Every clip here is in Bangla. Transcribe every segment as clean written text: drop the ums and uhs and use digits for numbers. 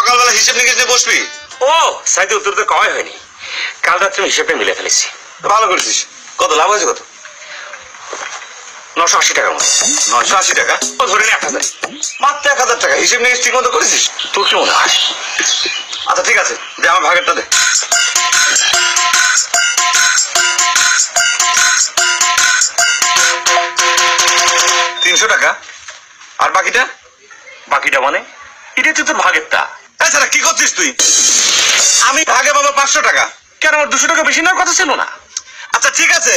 সকালবেলা হিসেব নিকেশ নিয়ে বসবি? ও সাইদুল, তোর তো কয় হয়নি, কাল রাত্রে হিসেবটা মিলে ফেলেছি। ভালো করেছিস। কত লাভ হয়েছে? কত? 980 টাকার মতো। 980 টাকা? ও ধরে নে 1000। মাত্র 1000 টাকা? হিসেব নিকেশ ঠিক মতো করেছিস? তোর কি মনে হয়? আচ্ছা ঠিক আছে, দে আমার ভাগেরটা দে। 300 টাকা। আর বাকিটা? বাকিটা মানে? এটা তো তোর ভাগেরটা। এছাড়া কি করছিস তুই? আমি ভাগে পাবো 500 টাকা। কেন, আমার 200 টাকা বেশি নেওয়ার কথা ছিল না? আচ্ছা ঠিক আছে,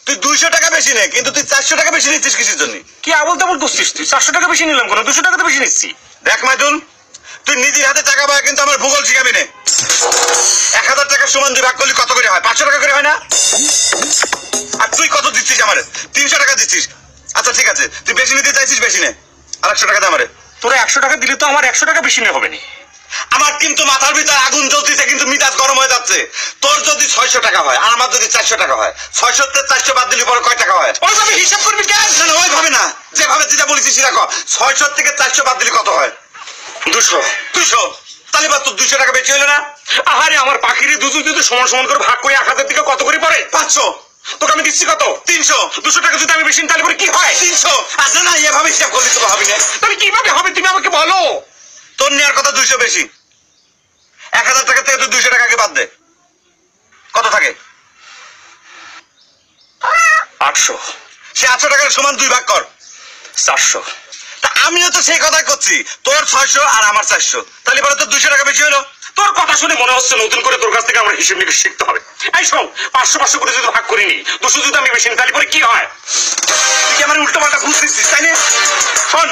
তুই 200 টাকা বেশি নে, কিন্তু তুই 400 টাকা বেশি নিচ্ছিস কিসের জন্য? কি আবল তাবল করছিস তুই? 400 টাকা বেশি নিলাম কেন? 200 টাকা তো বেশি নিচ্ছি। দেখ মাইদুল, তুই নিজের হাতে টাকা পায় কিন্তু আমার ভূগোল শিখাবি না। 1000 টাকার সমান দুই ভাগ করলে কত করে হয়? 500 টাকা করে হয় না? আর তুই কত দিচ্ছিস আমারে? 300 টাকা দিচ্ছিস। আচ্ছা ঠিক আছে, তুই বেশি নিতে চাইছিস, বেশি নে। আর 100 টাকা দে আমারে। তোরা 100 টাকা দিলে তো আমার 100 টাকা বেশি নিয়ে হবে না। আমার কিন্তু মাথার ভিতর আগুন জ্বলতেছে, কিন্তু মিজাজ গরম হয়ে যাচ্ছে। তোর যদি 600 টাকা হয় আর আমার যদি 400 টাকা হয়, 600 তে 400 বাদ দিলে পরে কয় টাকা হয়? ওইভাবে হিসাব করবি কেন? না না, ওইভাবে না, যেভাবে যেটা বলেছিস সেটা কর। 600 থেকে 400 বাদ দিলে কত হয়? 200। 200? তাহলে বা তোর 200 টাকা বেশি হলো না? আহারে, আমার বাকিরে দুজন যদি সমান সমান করে ভাগ করে 1000 থেকে কত করে পড়ে? 500। তোকে আমি দিচ্ছি কত? 300। 200 টাকা যদি আমি বেশি নিই তাহলে পরে কি হয়? 300। আচ্ছা না, এভাবে হিসাব করলে তো হবে না। তাহলে কিভাবে হবে তুমি আমাকে বলো। তোর নেওয়ার কথা 200 বেশি। 1000 টাকা থেকে তুই 200 টাকাকে বাদ দে, কত থাকে? 800। সে 800 টাকার সমান 2 ভাগ কর। 400। তা আমিও তো সেই কথাই করছি, তোর 600 আর আমার 400, তাহলে পরে তোর 200 টাকা বেশি হলো। তোর কথা শুনে মনে হচ্ছে নতুন করে তোর কাছ থেকে আমার হিসেব নিকেশ শিখতে হবে। এই শোন, 500 করে যদি ভাগ করিনি, 200 যদি আমি বেশি নিই তাহলে পরে কি হয়? তুই কি আমার উল্টো পাল্টা ঘুষ দিচ্ছিস, তাই না? শোন,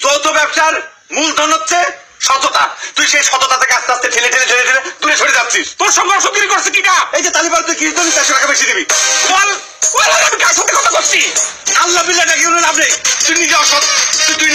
যৌথ ব্যবসার মূলধন হচ্ছে সততা। তুই সেই সততা থেকে আস্তে আস্তে ঠেলে ঠেলে ঠেলে ঠেলে দূরে সরে যাচ্ছিস। তোর সঙ্গে অসুবিধা করছে কিটা? এই যে তালিবান, তুই কি জন্য 400 টাকা বেশি দিবি? বল, আমি কার সাথে কথা করছি? আল্লাহ বিল্লাহ ডাকি লাভ নেই। তুই নিজে অসৎ, তুই না